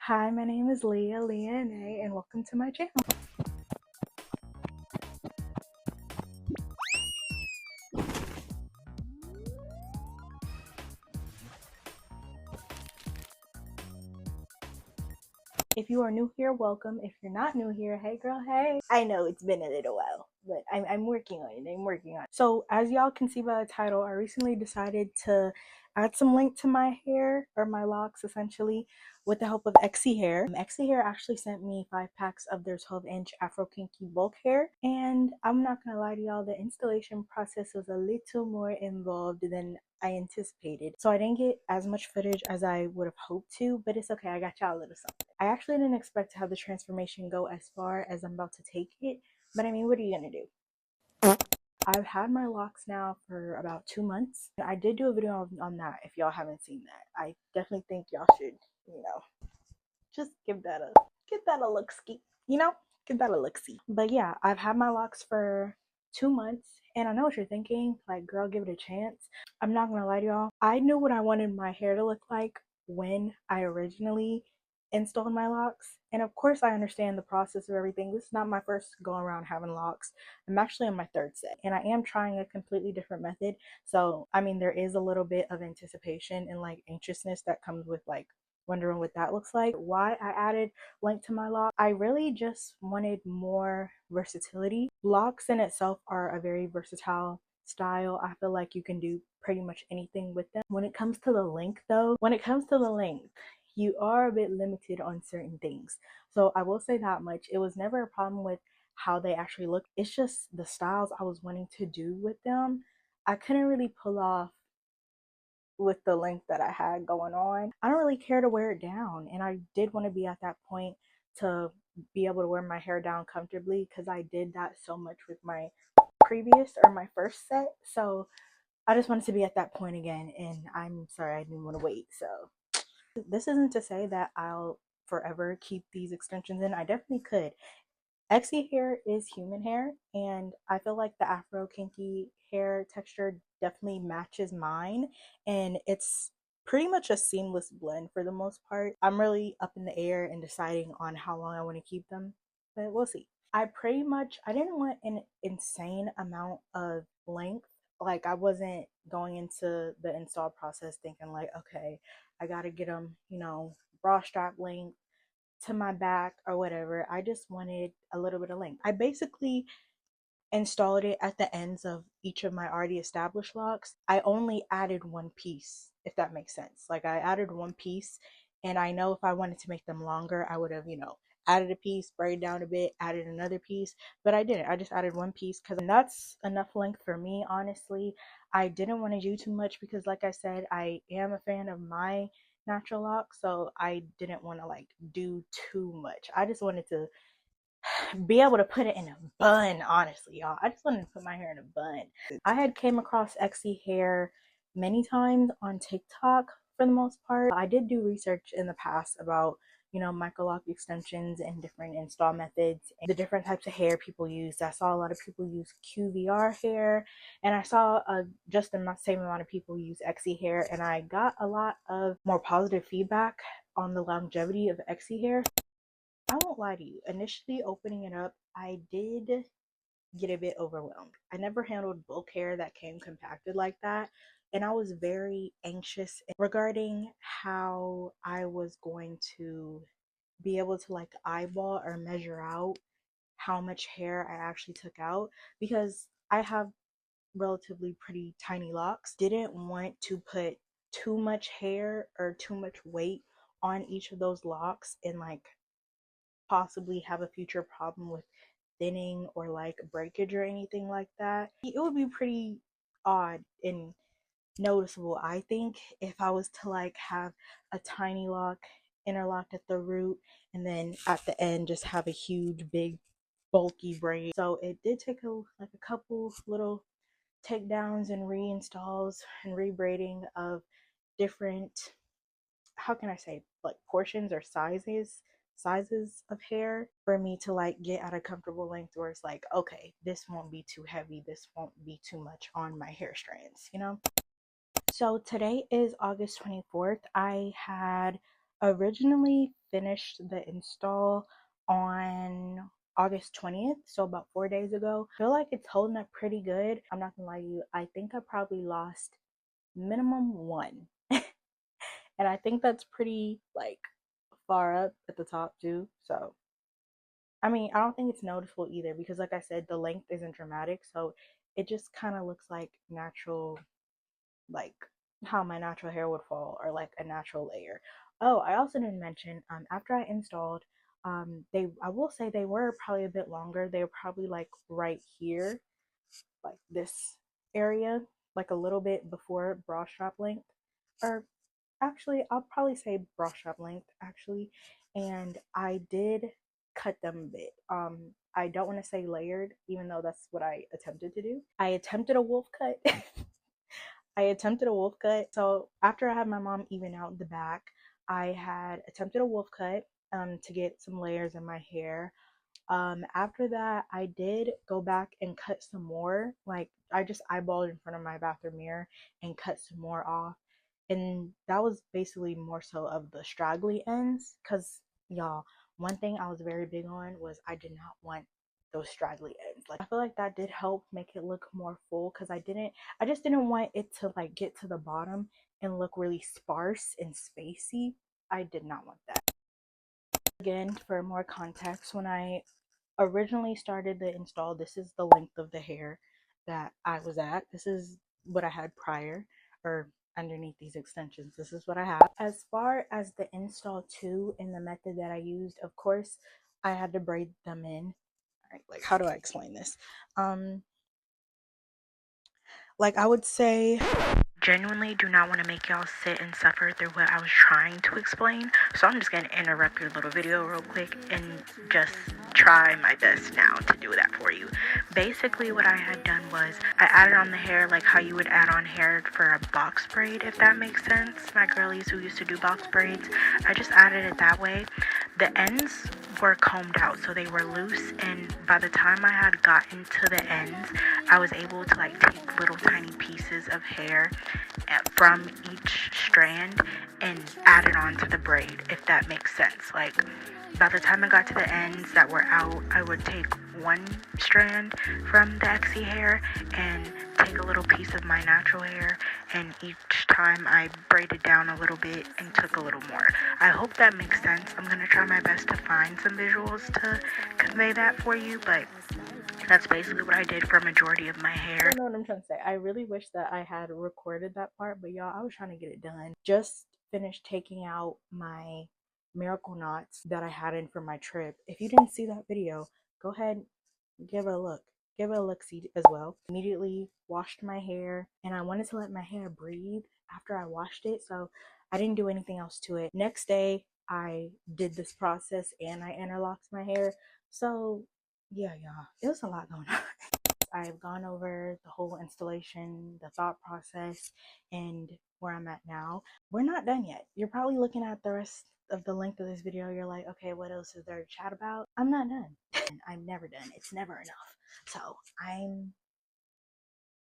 Hi, my name is Leahenae, and welcome to my channel. If you are new here, welcome. If you're not new here, hey girl, hey. I know it's been a little while, but I'm working on it. So as y'all can see by the title, I recently decided to add some length to my hair, or my locks essentially, with the help of Exyhair. Exyhair actually sent me 5 packs of their 12-inch Afro Kinky bulk hair, and I'm not gonna lie to y'all, the installation process was a little more involved than I anticipated. So I didn't get as much footage as I would have hoped to, but it's okay, I got y'all a little something. I actually didn't expect to have the transformation go as far as I'm about to take it, but I mean, what are you gonna do? I've had my locks now for about 2 months. I did do a video on that if y'all haven't seen that. I definitely think y'all should, just give that a look-ski, give that a look-see. But yeah, I've had my locks for 2 months, and I know what you're thinking, like, girl, give it a chance. I'm not gonna lie to y'all, I knew what I wanted my hair to look like when I originally installed my locks, and of course I understand the process of everything. This is not my first go around having locks. I'm actually on my 3rd set, and I am trying a completely different method. So I mean, there is a little bit of anticipation and like anxiousness that comes with like wondering what that looks like. Why I added length to my lock, I really just wanted more versatility. Locks in itself are a very versatile style. I feel like you can do pretty much anything with them. When it comes to the length though, you are a bit limited on certain things. So I will say that much. It was never a problem with how they actually look. It's just the styles I was wanting to do with them, I couldn't really pull off with the length that I had going on. I don't really care to wear it down, and I did want to be at that point to be able to wear my hair down comfortably, because I did that so much with my previous, or my first set. So I just wanted to be at that point again, and I'm sorry I didn't want to wait. So this isn't to say that I'll forever keep these extensions in. I definitely could. Exyhair is human hair, and I feel like the Afro Kinky hair texture definitely matches mine, and it's pretty much a seamless blend for the most part. I'm really up in the air and deciding on how long I want to keep them, but we'll see. I didn't want an insane amount of length. Like, I wasn't going into the install process thinking like, okay, I gotta get them, bra strap length to my back or whatever. I just wanted a little bit of length. I basically installed it at the ends of each of my already established locks. I only added one piece, if that makes sense. Like, I added one piece, and I know if I wanted to make them longer, I would have, added a piece, braid down a bit, added another piece, but I didn't. I just added one piece because that's enough length for me, honestly. I didn't want to do too much because, like I said, I am a fan of my natural locks, so I didn't want to like do too much. I just wanted to be able to put it in a bun, honestly, y'all. I just wanted to put my hair in a bun. I had came across Exyhair many times on TikTok for the most part. I did do research in the past about, Microloc extensions and different install methods and the different types of hair people use. I saw a lot of people use QVR hair, and I saw just the same amount of people use Exyhair, and I got a lot of more positive feedback on the longevity of Exyhair. I won't lie to you, initially opening it up, I did get a bit overwhelmed. I never handled bulk hair that came compacted like that, and I was very anxious regarding how I was going to be able to like eyeball or measure out how much hair I actually took out, because I have relatively pretty tiny locks. Didn't want to put too much hair or too much weight on each of those locks and like possibly have a future problem with thinning or like breakage or anything like that. It would be pretty odd and noticeable, I think, if I was to like have a tiny lock interlocked at the root and then at the end just have a huge big bulky braid. So it did take a couple little takedowns and reinstalls and rebraiding of different, how can I say, like portions or sizes of hair for me to like get at a comfortable length where it's like, okay, this won't be too heavy, this won't be too much on my hair strands. So today is August 24th. I had originally finished the install on August 20th, so about 4 days ago. I feel like it's holding up pretty good. I'm not gonna lie to you, I think I probably lost minimum one. And I think that's pretty like far up at the top too. So I mean, I don't think it's noticeable either because like I said, the length isn't dramatic, so it just kind of looks like natural, like how my natural hair would fall, or like a natural layer. Oh, I also didn't mention, after I installed, I will say they were probably a bit longer. They were probably like right here, like this area, like a little bit before bra strap length, or actually I'll probably say bra strap length actually. And I did cut them a bit. I don't want to say layered, even though that's what I attempted to do. I attempted a wolf cut. I attempted a wolf cut. So after I had my mom even out the back, I had attempted a wolf cut to get some layers in my hair. After that, I did go back and cut some more. Like I just eyeballed in front of my bathroom mirror and cut some more off. And that was basically more so of the straggly ends, because y'all, one thing I was very big on was I did not want those straggly ends. Like I feel like that did help make it look more full, because I just didn't want it to like get to the bottom and look really sparse and spacey. I did not want that. Again, for more context, when I originally started the install, this is the length of the hair that I was at. This is what I had prior, or underneath these extensions, this is what I have. As far as the install too, and the method that I used, of course I had to braid them in. All right, like how do I explain this? Like I would say, genuinely do not want to make y'all sit and suffer through what I was trying to explain, so I'm just going to interrupt your little video real quick and just try my best now to do that for you. Basically what I had done was I added on the hair like how you would add on hair for a box braid, if that makes sense. My girlies who used to do box braids, I just added it that way. The ends were combed out, so they were loose, and by the time I had gotten to the ends, I was able to like take little tiny pieces of hair from each strand and add it onto the braid, if that makes sense. Like by the time I got to the ends that were out, I would take one strand from the Exyhair and take a little piece of my natural hair, and each time I braided down a little bit and took a little more. I hope that makes sense. I'm going to try my best to find some visuals to convey that for you, but that's basically what I did for a majority of my hair. I don't know what I'm trying to say. I really wish that I had recorded that part, but y'all, I was trying to get it done. Just finished taking out my miracle knots that I had in for my trip. If you didn't see that video, go ahead, give it a look. Give it a look-see as well. Immediately washed my hair, and I wanted to let my hair breathe after I washed it, so I didn't do anything else to it. Next day, I did this process and I interlocked my hair. So yeah, y'all, it was a lot going on. I've gone over the whole installation, the thought process, and where I'm at now. We're not done yet. You're probably looking at the rest of the length of this video. You're like, okay, what else is there to chat about? I'm not done. I'm never done. It's never enough. So I'm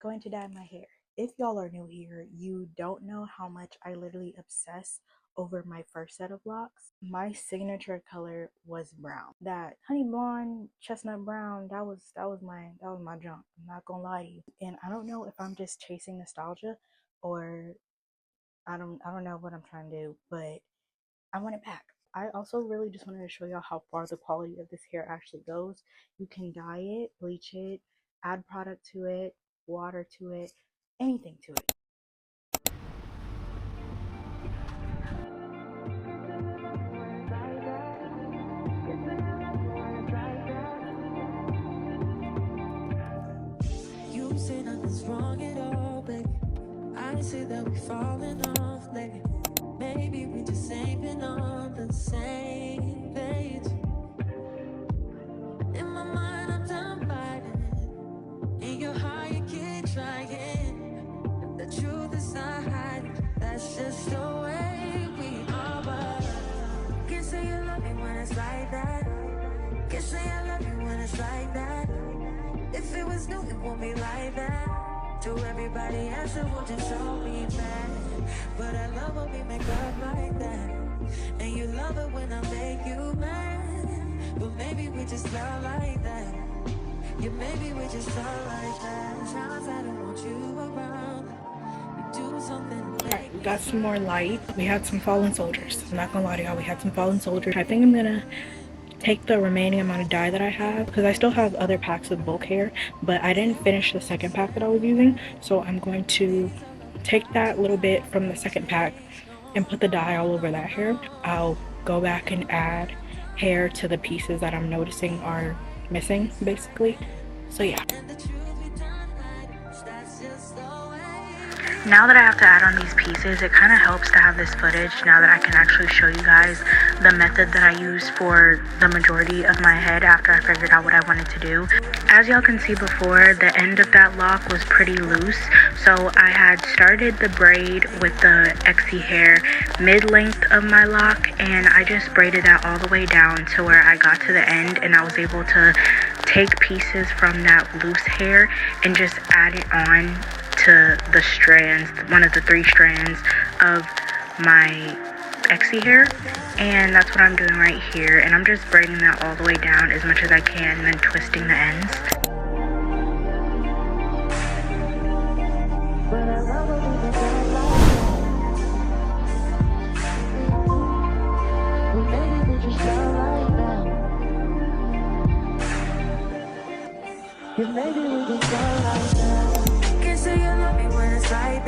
going to dye my hair. If y'all are new here, you don't know how much I literally obsess over my first set of locks. My signature color was brown. That honey blonde, chestnut brown, that was my junk. I'm not gonna lie to you. And I don't know if I'm just chasing nostalgia, or I don't know what I'm trying to do, but I want it back. I also really just wanted to show y'all how far the quality of this hair actually goes. You can dye it, bleach it, add product to it, water to it, anything to it. You say nothing's wrong at all, baby. I say that we falling off lately. Maybe we just ain't been on the same page. In my mind, I'm done fighting it. In your heart, you keep trying. The truth is not hiding. That's just the way we are. But can't say you love me when it's like that. Can't say I love you when it's like that. If it was new, it won't be like that. To everybody else, it will just show me bad. But I love when we make love like that. And you love it when I make you mad. But maybe we just love like that. Yeah, maybe we just love like that. Times I don't want you around. You do something to Alright, make we me got some more smile. light. We had some fallen soldiers. I'm not gonna lie to y'all, we had some fallen soldiers. I think I'm gonna take the remaining amount of dye that I have, because I still have other packs of bulk hair, but I didn't finish the second pack that I was using, so I'm going to take that little bit from the second pack and put the dye all over that hair. I'll go back and add hair to the pieces that I'm noticing are missing, basically. So yeah. And the truth we don't hide, that's just the way. Now that I have to add on these pieces, it kind of helps to have this footage now that I can actually show you guys the method that I used for the majority of my head after I figured out what I wanted to do. As y'all can see before, the end of that lock was pretty loose, so I had started the braid with the Exyhair mid-length of my lock, and I just braided that all the way down to where I got to the end, and I was able to take pieces from that loose hair and just add it on to the strands, one of the 3 strands of my Exyhair, and that's what I'm doing right here. And I'm just braiding that all the way down as much as I can and then twisting the ends. But I love it when you don't like that. Well, maybe we just love like that. Yeah, maybe we just love like that. Can't say you love me when it's like